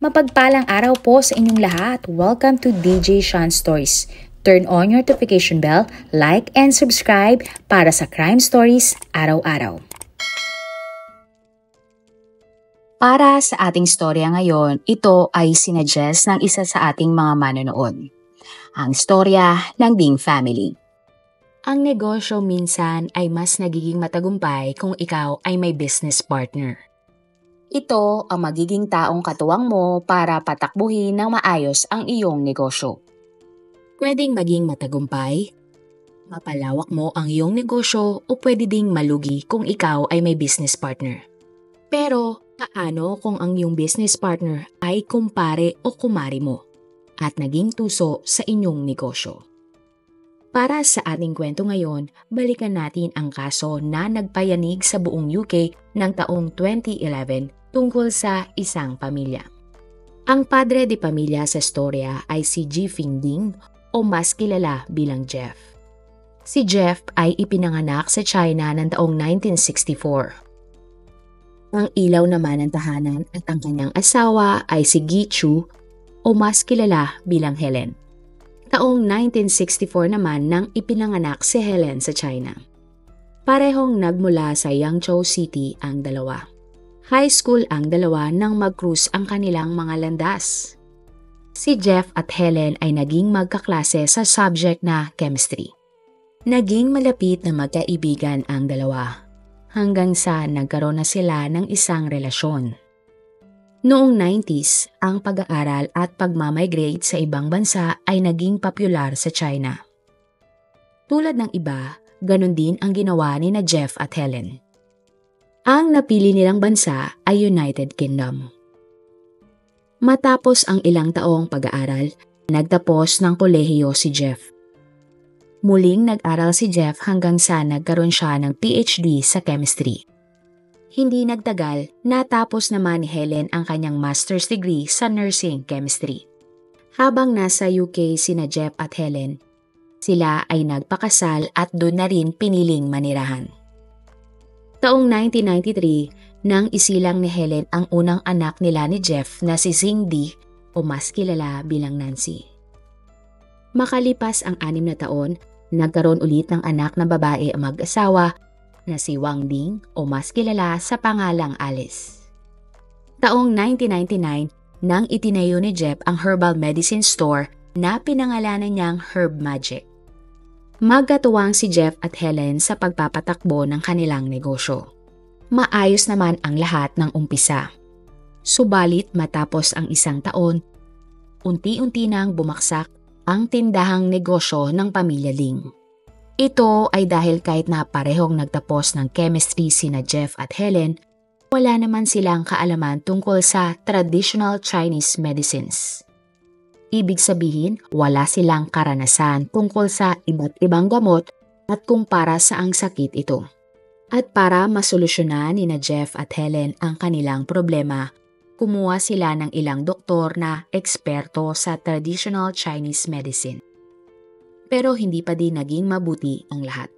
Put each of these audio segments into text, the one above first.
Mapagpalang araw po sa inyong lahat. Welcome to DJ Sean Stories. Turn on your notification bell, like and subscribe para sa crime stories araw-araw. Para sa ating storya ngayon, ito ay sinuggest ng isa sa ating mga manonood. Ang storya ng Ding family. Ang negosyo minsan ay mas nagiging matagumpay kung ikaw ay may business partner. Ito ang magiging taong katuwang mo para patakbuhin ng maayos ang iyong negosyo. Pwedeng maging matagumpay, mapalawak mo ang iyong negosyo o pwede ding malugi kung ikaw ay may business partner. Pero paano kung ang iyong business partner ay kumpare o kumari mo at naging tuso sa inyong negosyo? Para sa ating kwento ngayon, balikan natin ang kaso na nagpayanig sa buong UK ng taong 2011 tungkol sa isang pamilya. Ang padre de pamilya sa storya ay si Jifeng Ding o mas kilala bilang Jeff. Si Jeff ay ipinanganak sa China ng taong 1964. Ang ilaw naman ng tahanan at ang kanyang asawa ay si Gi Chu o mas kilala bilang Helen. Taong 1964 naman nang ipinanganak si Helen sa China. Parehong nagmula sa Yangzhou City ang dalawa. High school ang dalawa nang mag-cruise ang kanilang mga landas. Si Jeff at Helen ay naging magkaklase sa subject na chemistry. Naging malapit na magkaibigan ang dalawa hanggang sa nagkaroon na sila ng isang relasyon. Noong 90s, ang pag-aaral at pagmamigrate sa ibang bansa ay naging popular sa China. Tulad ng iba, ganun din ang ginawa ni na Jeff at Helen. Ang napili nilang bansa ay United Kingdom. Matapos ang ilang taong pag-aaral, nagtapos ng kolehiyo si Jeff. Muling nag-aral si Jeff hanggang sa nagkaroon siya ng PhD sa chemistry. Hindi nagtagal, natapos naman ni Helen ang kanyang master's degree sa nursing chemistry. Habang nasa UK sina Jeff at Helen, sila ay nagpakasal at doon na rin piniling manirahan. Taong 1993, nang isilang ni Helen ang unang anak nila ni Jeff na si Xingdi o mas kilala bilang Nancy. Makalipas ang 6 na taon, nagkaroon ulit ng anak na babae ang mag-asawa na si Wang Ding o mas kilala sa pangalang Alice. Taong 1999 nang itinayo ni Jeff ang herbal medicine store na pinangalanan niyang Herb Magic. Magkatuwang si Jeff at Helen sa pagpapatakbo ng kanilang negosyo. Maayos naman ang lahat ng umpisa. Subalit matapos ang isang taon, unti-unti nang bumaksak ang tindahang negosyo ng pamilya Ding. Ito ay dahil kahit na parehong nagtapos ng chemistry sina Jeff at Helen, wala naman silang kaalaman tungkol sa traditional Chinese medicines. Ibig sabihin, wala silang karanasan tungkol sa iba't ibang gamot at kung para saang sakit ito. At para masolusyonan ni na Jeff at Helen ang kanilang problema, kumuha sila ng ilang doktor na eksperto sa traditional Chinese medicine. Pero hindi pa din naging mabuti ang lahat.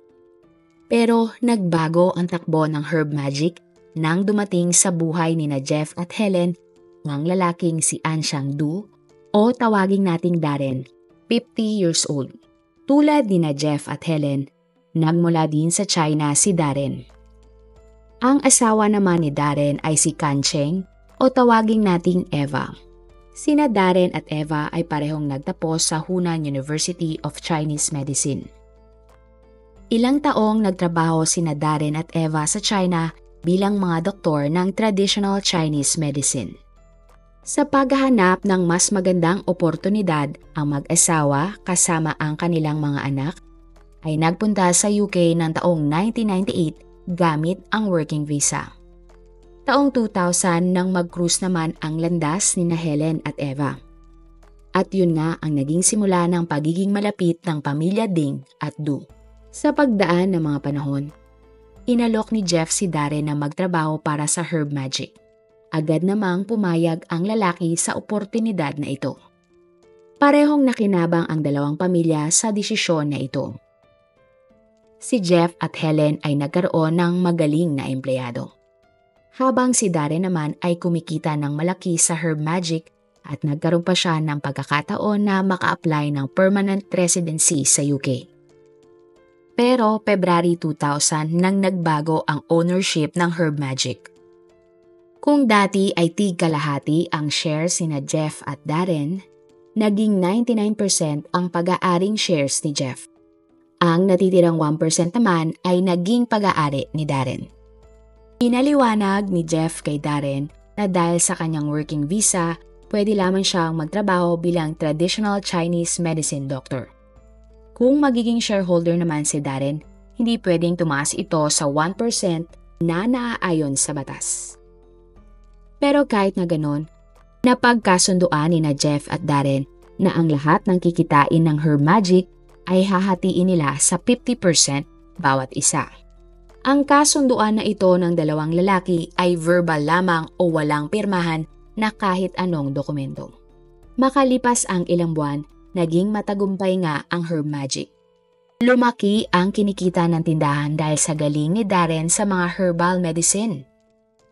Pero nagbago ang takbo ng Herb Magic nang dumating sa buhay ni na Jeff at Helen ang lalaking si An Xiangdu o tawaging nating Darren, 50 years old. Tulad ni na Jeff at Helen, nagmula din sa China si Darren. Ang asawa naman ni Darren ay si Kan Cheng o tawaging nating Eva. Sina Darren at Eva ay parehong nagtapos sa Hunan University of Chinese Medicine. Ilang taong nagtrabaho sina Darren at Eva sa China bilang mga doktor ng traditional Chinese medicine. Sa paghahanap ng mas magandang oportunidad, ang mag-asawa kasama ang kanilang mga anak ay nagpunta sa UK ng taong 1998 gamit ang working visa. Taong 2000 nang mag-cruise naman ang landas ni na Helen at Eva. At yun nga ang naging simula ng pagiging malapit ng pamilya Ding at Du. Sa pagdaan ng mga panahon, inalok ni Jeff si Darren na magtrabaho para sa Herb Magic. Agad namang pumayag ang lalaki sa oportunidad na ito. Parehong nakinabang ang dalawang pamilya sa desisyon na ito. Si Jeff at Helen ay nagkaroon ng magaling na empleyado. Habang si Darren naman ay kumikita ng malaki sa Herb Magic at nagkaroon pa siya ng pagkakataon na maka-apply ng permanent residency sa UK. Pero February 2000 nang nagbago ang ownership ng Herb Magic. Kung dati ay tig-kalahati ang shares ni Jeff at Darren, naging 99% ang pag-aaring shares ni Jeff. Ang natitirang 1% naman ay naging pag-aari ni Darren. Pinaliwanag ni Jeff kay Darren na dahil sa kanyang working visa, pwede lamang siyang magtrabaho bilang traditional Chinese medicine doctor. Kung magiging shareholder naman si Darren, hindi pwedeng tumaas ito sa 1% na naaayon sa batas. Pero kahit na ganon, napagkasunduan ni Jeff at Darren na ang lahat ng kikitain ng Herb Magic ay hahatiin nila sa 50% bawat isa. Ang kasunduan na ito ng dalawang lalaki ay verbal lamang o walang pirmahan na kahit anong dokumento. Makalipas ang ilang buwan, naging matagumpay nga ang Herb Magic. Lumaki ang kinikita ng tindahan dahil sa galing ni Darren sa mga herbal medicine.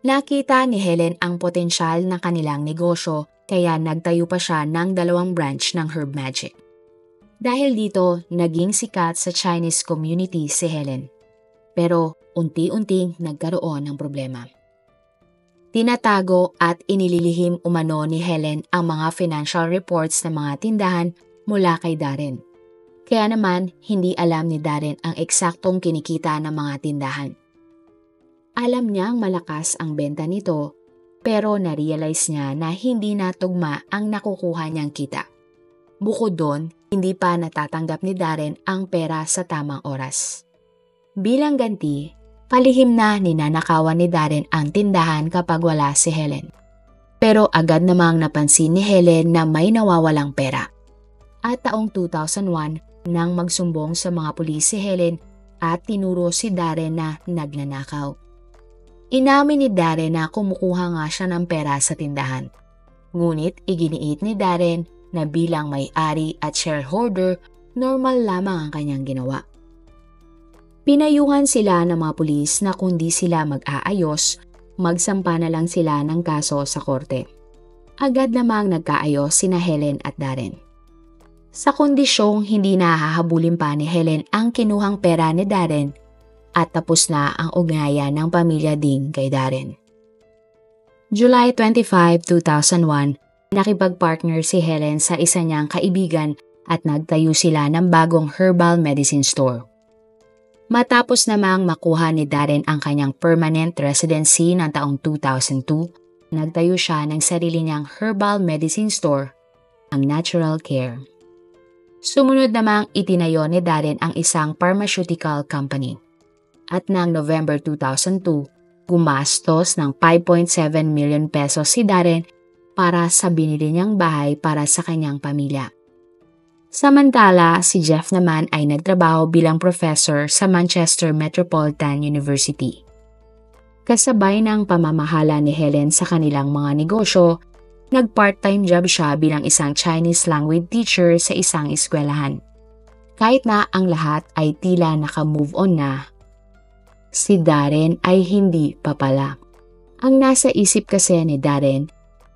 Nakita ni Helen ang potensyal ng kanilang negosyo kaya nagtayo pa siya ng 2 branch ng Herb Magic. Dahil dito, naging sikat sa Chinese community si Helen. Pero unti-unting nagkaroon ng problema. Tinatago at inililihim umano ni Helen ang mga financial reports ng mga tindahan mula kay Darren. Kaya naman, hindi alam ni Darren ang eksaktong kinikita ng mga tindahan. Alam niyang malakas ang benta nito, pero na-realize niya na hindi natugma ang nakukuha niyang kita. Bukod doon, hindi pa natatanggap ni Darren ang pera sa tamang oras. Bilang ganti, palihim na ninanakawan ni Darren ang tindahan kapag wala si Helen. Pero agad namang napansin ni Helen na may nawawalang pera. At taong 2001 nang magsumbong sa mga pulis si Helen at tinuro si Darren na nagnanakaw. Inamin ni Darren na kumukuha nga siya ng pera sa tindahan. Ngunit iginiit ni Darren na bilang may-ari at shareholder, normal lamang ang kanyang ginawa. Pinayuhan sila ng mga pulis na kundi sila mag-aayos, magsampa na lang sila ng kaso sa korte. Agad namang nagkaayos sina Helen at Darren. Sa kondisyong hindi nahahabulin pa ni Helen ang kinuhang pera ni Darren at tapos na ang ugnayan ng pamilya Ding kay Darren. July 25, 2001, nakipag-partner si Helen sa isa niyang kaibigan at nagtayo sila ng bagong herbal medicine store. Matapos namang makuha ni Darren ang kanyang permanent residency ng taong 2002, nagtayo siya ng sarili niyang herbal medicine store, ang Natural Care. Sumunod namang itinayo ni Darren ang isang pharmaceutical company. At noong November 2002, gumastos ng 5.7 million pesos si Darren para sa binili niyang bahay para sa kanyang pamilya. Samantala, si Jeff naman ay nagtrabaho bilang professor sa Manchester Metropolitan University. Kasabay ng pamamahala ni Helen sa kanilang mga negosyo, nag-part-time job siya bilang isang Chinese language teacher sa isang eskwelahan. Kahit na ang lahat ay tila naka-move on na, si Darren ay hindi pa pala. Ang nasa isip kasi ni Darren,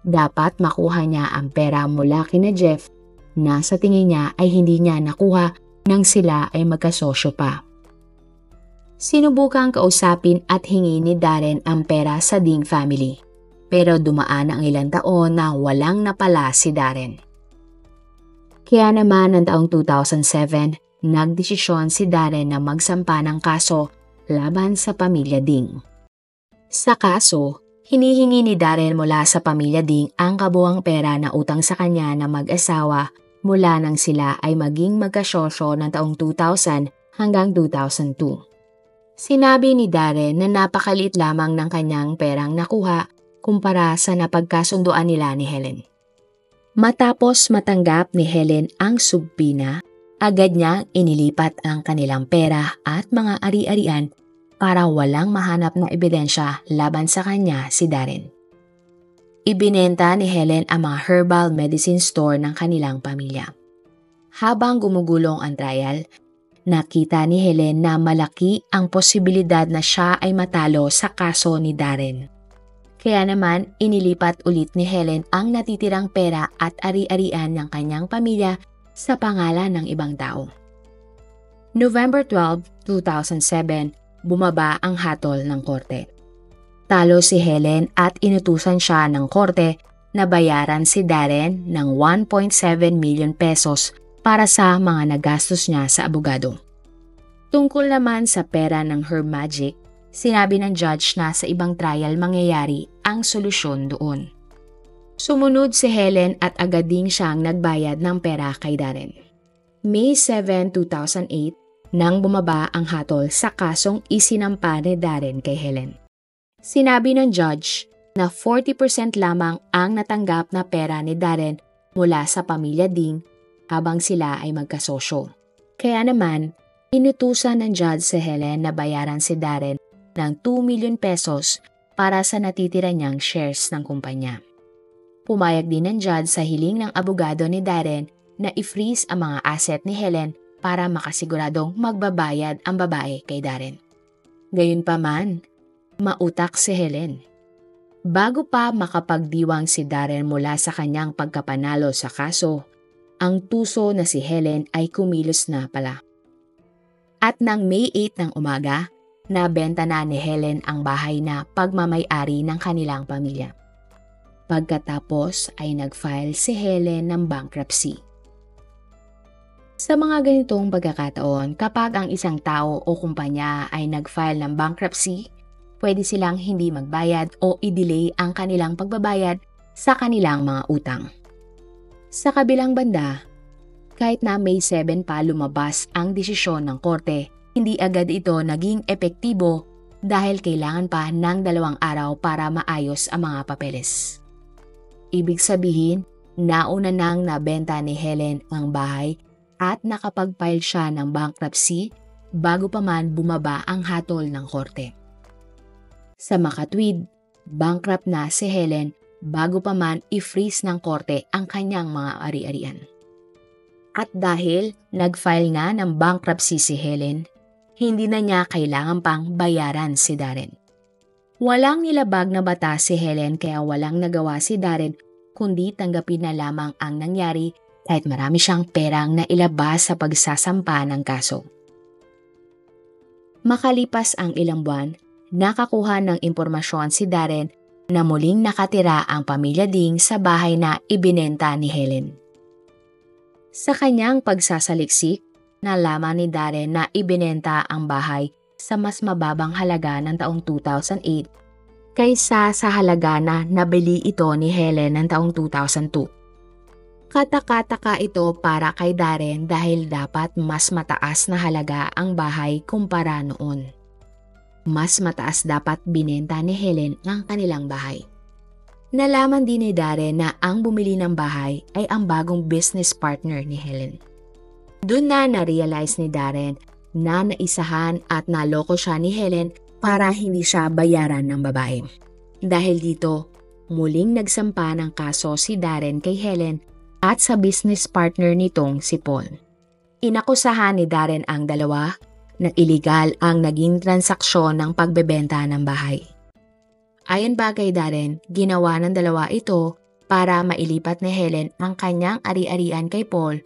dapat makuha niya ang pera mula kina Jeff na sa tingin niya ay hindi niya nakuha nang sila ay magkasosyo pa. Sinubukang kausapin at hingi ni Darren ang pera sa Ding family, pero dumaan ang ilang taon na walang napala si Darren. Kaya naman noong taong 2007, nagdesisyon si Darren na magsampa ng kaso laban sa pamilya Ding. Sa kaso, hinihingi ni Darren mula sa pamilya Ding ang kabuuang pera na utang sa kanya na mag-asawa mula nang sila ay maging magkasosyo ng taong 2000 hanggang 2002. Sinabi ni Darren na napakaliit lamang ng kanyang perang nakuha kumpara sa napagkasunduan nila ni Helen. Matapos matanggap ni Helen ang subpina, agad niyang inilipat ang kanilang pera at mga ari-arian para walang mahanap na ebidensya laban sa kanya si Darren. Ibinenta ni Helen ang mga herbal medicine store ng kanilang pamilya. Habang gumugulong ang trial, nakita ni Helen na malaki ang posibilidad na siya ay matalo sa kaso ni Darren. Kaya naman, inilipat ulit ni Helen ang natitirang pera at ari-arian ng kanyang pamilya sa pangalan ng ibang tao. November 12, 2007, bumaba ang hatol ng korte. Talo si Helen at inutusan siya ng korte na bayaran si Darren ng 1.7 million pesos para sa mga nagastos niya sa abogado. Tungkol naman sa pera ng Herb Magic, sinabi ng judge na sa ibang trial mangyayari ang solusyon doon. Sumunod si Helen at agad ding siyang nagbayad ng pera kay Darren. May 7, 2008, nang bumaba ang hatol sa kasong isinampa ni Darren kay Helen. Sinabi ng judge na 40% lamang ang natanggap na pera ni Darren mula sa pamilya Ding habang sila ay magkasosyo. Kaya naman, inutusan ng judge si Helen na bayaran si Darren ng 2 million pesos para sa natitira niyang shares ng kumpanya. Pumayag din ng judge sa hiling ng abogado ni Darren na i-freeze ang mga asset ni Helen para makasiguradong magbabayad ang babae kay Darren. Gayunpaman, mautak si Helen. Bago pa makapagdiwang si Darren mula sa kanyang pagkapanalo sa kaso, ang tuso na si Helen ay kumilos na pala. At nang May 8 ng umaga, nabenta na ni Helen ang bahay na pagmamay-ari ng kanilang pamilya. Pagkatapos ay nag-file si Helen ng bankruptcy. Sa mga ganitong pagkakataon, kapag ang isang tao o kumpanya ay nag-file ng bankruptcy, pwede silang hindi magbayad o i-delay ang kanilang pagbabayad sa kanilang mga utang. Sa kabilang banda, kahit na May 7 pa lumabas ang desisyon ng korte, hindi agad ito naging epektibo dahil kailangan pa ng 2 araw para maayos ang mga papeles. Ibig sabihin, nauna nang nabenta ni Helen ang bahay at nakapag-file siya ng bankruptcy bago pa man bumaba ang hatol ng korte. Sa makatwid, bankrupt na si Helen bago pa man i-freeze ng korte ang kanyang mga ari-arian. At dahil nag-file nga ng bankruptcy si Helen, hindi na niya kailangan pang bayaran si Darren. Walang nilabag na batas si Helen kaya walang nagawa si Darren kundi tanggapin na lamang ang nangyari kahit marami siyang perang nailabas sa pagsasampa ng kaso. Makalipas ang ilang buwan, nakakuha ng impormasyon si Darren na muling nakatira ang pamilya Ding sa bahay na ibinenta ni Helen. Sa kanyang pagsasaliksik, nalaman ni Darren na ibinenta ang bahay sa mas mababang halaga ng taong 2008 kaysa sa halaga na nabili ito ni Helen ng taong 2002. Kataka-taka ito para kay Darren dahil dapat mas mataas na halaga ang bahay kumpara noon. Mas mataas dapat binenta ni Helen ang kanilang bahay. Nalaman din ni Darren na ang bumili ng bahay ay ang bagong business partner ni Helen. Doon na na-realize ni Darren na naisahan at naloko siya ni Helen para hindi siya bayaran ng babae. Dahil dito, muling nagsampa ng kaso si Darren kay Helen at sa business partner nitong si Paul. Inakusahan ni Darren ang dalawa na iligal ang naging transaksyon ng pagbebenta ng bahay. Ayon ba kay Darren, ginawa ng dalawa ito para mailipat ni Helen ang kanyang ari-arian kay Paul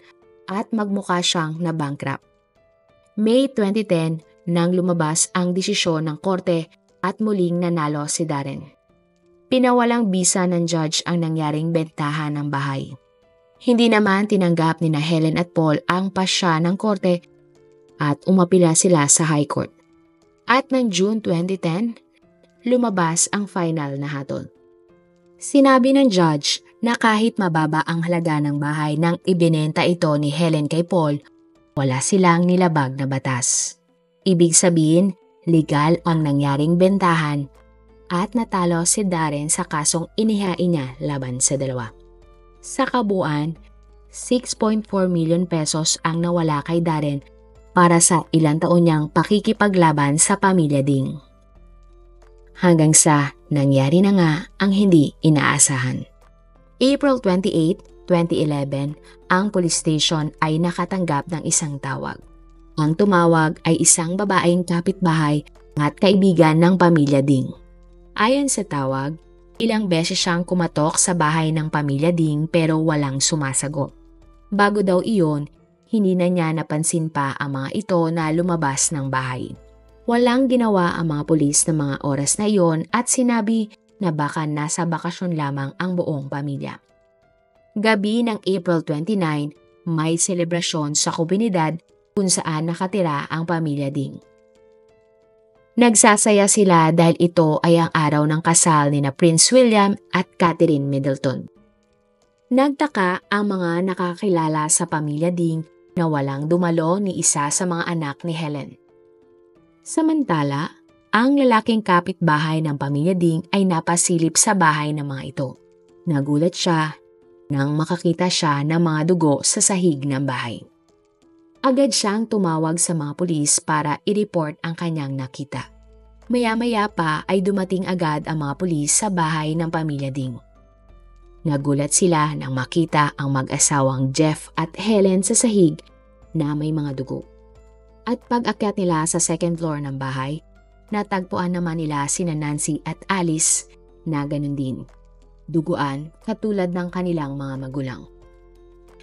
at magmukha siyang na-bankrupt. May 2010 nang lumabas ang desisyon ng korte at muling nanalo si Darren. Pinawalang bisa ng judge ang nangyaring bentahan ng bahay. Hindi naman tinanggap ni na Helen at Paul ang pasya ng korte at umapila sila sa High Court. At ng June 2010, lumabas ang final na hatol. Sinabi ng judge na kahit mababa ang halaga ng bahay nang ibinenta ito ni Helen kay Paul, wala silang nilabag na batas. Ibig sabihin, legal ang nangyaring bentahan at natalo si Darren sa kasong inihain niya laban sa dalawa. Sa kabuuan, 6.4 million pesos ang nawala kay Darren para sa ilang taon niyang pakikipaglaban sa pamilya Ding. Hanggang sa nangyari na nga ang hindi inaasahan. April 28, 2011, ang police station ay nakatanggap ng isang tawag. Ang tumawag ay isang babaeng kapitbahay at kaibigan ng pamilya Ding. Ayon sa tawag, Ilang beses siyang kumatok sa bahay ng pamilya Ding pero walang sumasagot. Bago daw iyon, hindi na niya napansin pa ang mga ito na lumabas ng bahay. Walang ginawa ang mga pulis ng mga oras na iyon at sinabi na baka nasa bakasyon lamang ang buong pamilya. Gabi ng April 29, may selebrasyon sa komunidad kung saan nakatira ang pamilya Ding. Nagsasaya sila dahil ito ay ang araw ng kasal ni na Prince William at Catherine Middleton. Nagtaka ang mga nakakilala sa pamilya Ding na walang dumalo ni isa sa mga anak ni Helen. Samantala, ang lalaking kapitbahay ng pamilya Ding ay napasilip sa bahay ng mga ito. Nagulat siya nang makakita siya ng mga dugo sa sahig ng bahay. Agad siyang tumawag sa mga pulis para i-report ang kanyang nakita. Maya-maya pa ay dumating agad ang mga pulis sa bahay ng pamilya Ding. Nagulat sila nang makita ang mag-asawang Jeff at Helen sa sahig na may mga dugo. At pag-akyat nila sa second floor ng bahay, natagpuan naman nila sina Nancy at Alice na ganun din. Duguan katulad ng kanilang mga magulang.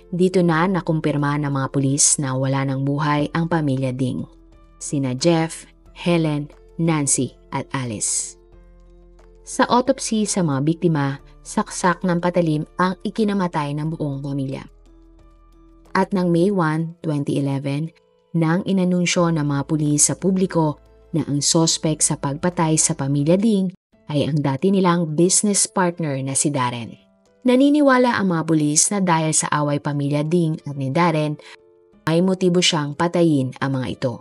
Dito na nakumpirma ng mga pulis na wala ng buhay ang pamilya Ding. Sina Jeff, Helen, Nancy at Alice. Sa autopsy sa mga biktima, saksak ng patalim ang ikinamatay ng buong pamilya. At ng May 1, 2011, nang inanunsyo ng mga pulis sa publiko na ang sospek sa pagpatay sa pamilya Ding ay ang dati nilang business partner na si Darren. Naniniwala ang mga pulis na dahil sa away pamilya Ding at ni Darren, may motibo siyang patayin ang mga ito.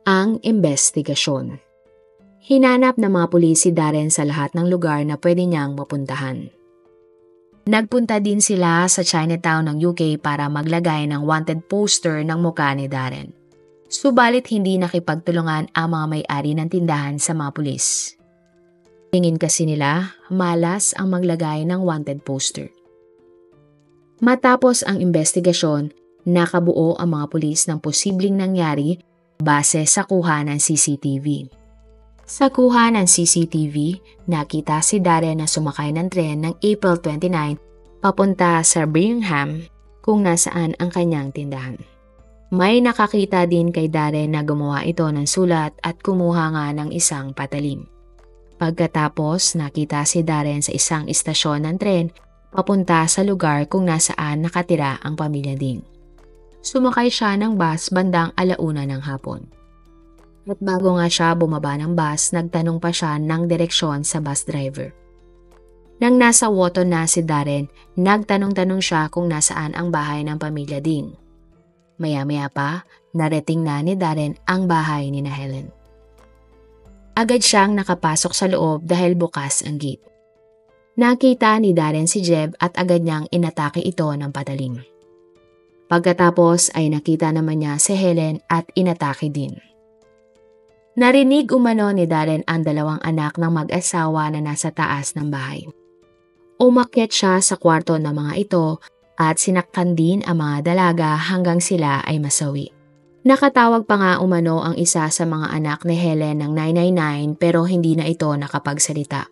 Ang investigasyon. Hinanap ng mga pulis si Darren sa lahat ng lugar na pwede niyang mapuntahan. Nagpunta din sila sa Chinatown ng UK para maglagay ng wanted poster ng mukha ni Darren. Subalit hindi nakipagtulungan ang mga may-ari ng tindahan sa mga pulis. Tingin kasi nila, malas ang maglagay ng wanted poster. Matapos ang investigasyon, nakabuo ang mga pulis ng posibleng nangyari base sa kuha ng CCTV. Sa kuha ng CCTV, nakita si Darren na sumakay ng tren ng April 29 papunta sa Birmingham kung nasaan ang kanyang tindahan. May nakakita din kay Darren na gumawa ito ng sulat at kumuha nga ng isang patalim. Pagkatapos, nakita si Darren sa isang istasyon ng tren papunta sa lugar kung nasaan nakatira ang pamilya Ding. Sumakay siya ng bus bandang 1:00 ng hapon. At bago nga siya bumaba ng bus, nagtanong pa siya ng direksyon sa bus driver. Nang nasa Woton na si Darren, nagtanong-tanong siya kung nasaan ang bahay ng pamilya Ding. Maya-maya pa, narating na ni Darren ang bahay ni na Helen. Agad siyang nakapasok sa loob dahil bukas ang gate. Nakita ni Darren si Jeb at agad niyang inatake ito ng patalim. Pagkatapos ay nakita naman niya si Helen at inatake din. Narinig umano ni Darren ang dalawang anak ng mag-asawa na nasa taas ng bahay. Umakyat siya sa kwarto ng mga ito at sinaktan din ang mga dalaga hanggang sila ay masawi. Nakatawag pa nga umano ang isa sa mga anak ni Helen ng 999 pero hindi na ito nakapagsalita.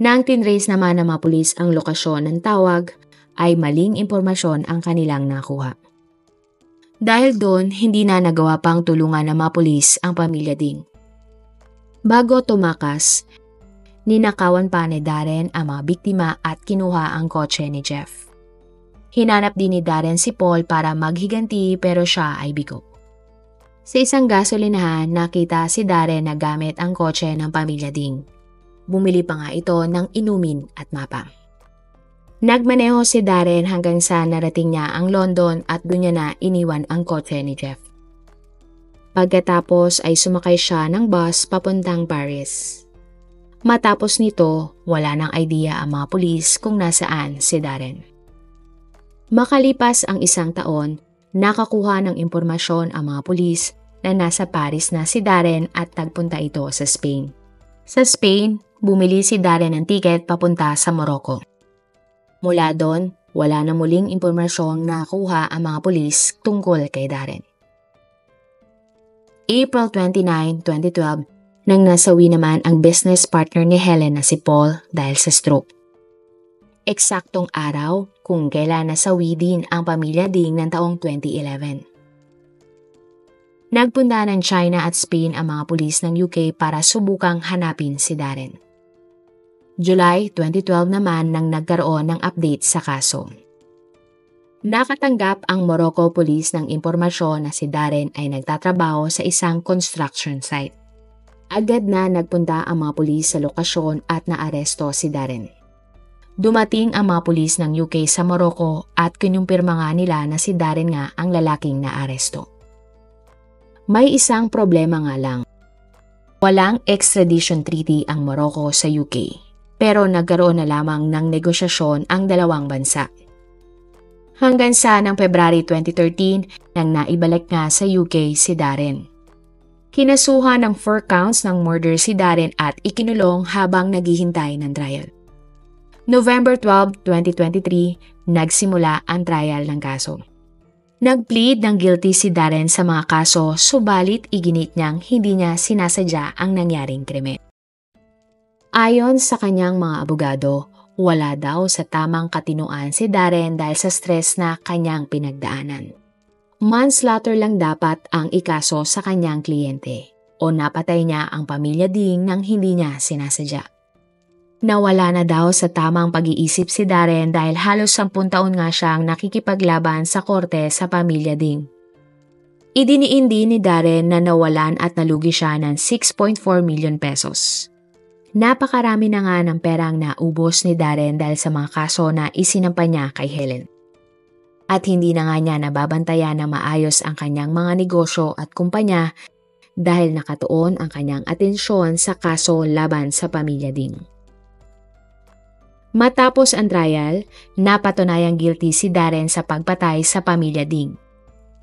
Nang tinrace naman ng mga pulis ang lokasyon ng tawag, ay maling impormasyon ang kanilang nakuha. Dahil doon, hindi na nagawa pang tulungan ng mga pulis ang pamilya Ding. Bago tumakas, ninakawan pa ni Darren ang mga biktima at kinuha ang kotse ni Jeff. Hinanap din ni Darren si Paul para maghiganti pero siya ay bigo. Sa isang gasolinahan, nakita si Darren na gamit ang kotse ng pamilya Ding. Bumili pa nga ito ng inumin at mapa. Nagmaneho si Darren hanggang sa narating niya ang London at doon niya na iniwan ang kotse ni Jeff. Pagkatapos ay sumakay siya ng bus papuntang Paris. Matapos nito, wala nang idea ang mga pulis kung nasaan si Darren. Makalipas ang 1 taon, nakakuha ng impormasyon ang mga pulis na nasa Paris na si Darren at tagpunta ito sa Spain. Sa Spain, bumili si Darren ng tiket papunta sa Morocco. Mula doon, wala na muling impormasyong nakuha ang mga pulis tungkol kay Darren. April 29, 2012, Nang nasawi naman ang business partner ni Helen na si Paul dahil sa stroke. Eksaktong araw kung kailan nasawi din ang pamilya Ding ng taong 2011. Nagpunta ng China at Spain ang mga pulis ng UK para subukang hanapin si Darren. July 2012 naman nang nagkaroon ng update sa kaso. Nakatanggap ang Morocco Police ng impormasyon na si Darren ay nagtatrabaho sa isang construction site. Agad na nagpunta ang mga pulis sa lokasyon at naaresto si Darren. Dumating ang mga pulis ng UK sa Morocco at kinumpirma nga nila na si Darren nga ang lalaking naaresto. May isang problema nga lang. Walang extradition treaty ang Morocco sa UK, pero nagkaroon na lamang ng negosyasyon ang dalawang bansa. Hanggang sa ng February 2013 nang naibalik nga sa UK si Darren. Kinasuhan ng 4 counts ng murder si Darren at ikinulong habang naghihintay ng trial. November 12, 2023, nagsimula ang trial ng kaso. Nag-plead ng guilty si Darren sa mga kaso, subalit iginit niyang hindi niya sinasadya ang nangyaring krimen. Ayon sa kanyang mga abogado, wala daw sa tamang katinuan si Darren dahil sa stress na kanyang pinagdaanan. Manslaughter lang dapat ang ikaso sa kanyang kliyente o napatay niya ang pamilya Ding nang hindi niya sinasadya. Nawala na daw sa tamang pag-iisip si Darren dahil halos 10 taon nga siyang nakikipaglaban sa korte sa pamilya Ding. Idiniin din ni Darren na nawalan at nalugi siya ng 6.4 million pesos. Napakarami na nga ng perang naubos ni Darren dahil sa mga kaso na isinampa niya kay Helen. At hindi na nga niya nababantayan na maayos ang kanyang mga negosyo at kumpanya dahil nakatuon ang kanyang atensyon sa kaso laban sa pamilya Ding. Matapos ang trial, napatunayang guilty si Darren sa pagpatay sa pamilya Ding.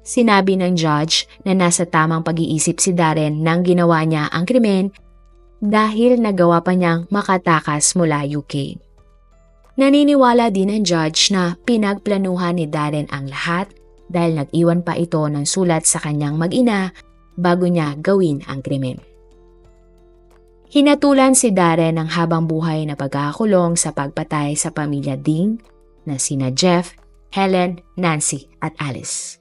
Sinabi ng judge na nasa tamang pag-iisip si Darren nang ginawa niya ang krimen dahil nagawa pa niyang makatakas mula UK. Naniniwala din ang judge na pinagplanuhan ni Darren ang lahat dahil nag-iwan pa ito ng sulat sa kanyang mag-ina bago niya gawin ang krimen. Hinatulan si Darren ng habang buhay na pagkakakulong sa pagpatay sa pamilya Ding na sina Jeff, Helen, Nancy at Alice.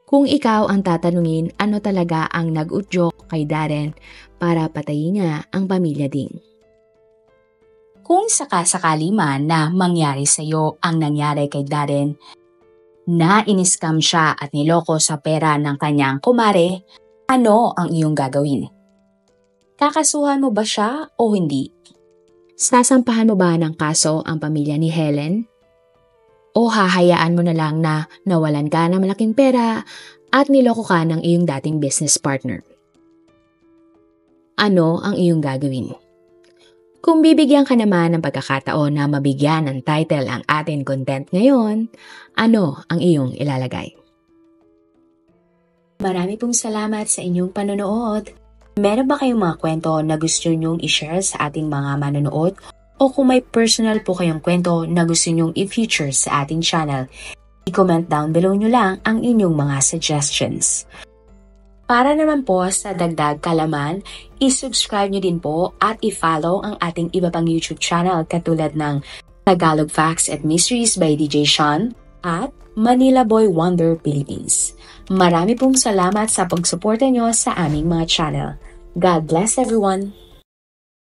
Kung ikaw ang tatanungin, ano talaga ang nag-udyok kay Darren para patayin niya ang pamilya Ding? Kung sakasakali man na mangyari sa iyo ang nangyari kay Darren, na iniskam siya at niloko sa pera ng kanyang kumare, ano ang iyong gagawin? Kakasuhan mo ba siya o hindi? Sasampahan mo ba ng kaso ang pamilya ni Helen? O hahayaan mo na lang na nawalan ka ng malaking pera at niloko ka ng iyong dating business partner? Ano ang iyong gagawin? Kung bibigyan ka naman ng pagkakataon na mabigyan ng title ang ating content ngayon, ano ang iyong ilalagay? Marami pong salamat sa inyong panonood. Meron ba kayong mga kwento na gusto nyong i-share sa ating mga manonood? O kung may personal po kayong kwento na gusto nyong i-feature sa ating channel, i-comment down below nyo lang ang inyong mga suggestions. Para naman po sa dagdag kalaman, i-subscribe nyo din po at i-follow ang ating iba pang YouTube channel katulad ng Tagalog Facts and Mysteries by DJ Sean at Manila Boy Wonder Philippines. Marami pong salamat sa pagsuporta nyo sa aming mga channel. God bless everyone!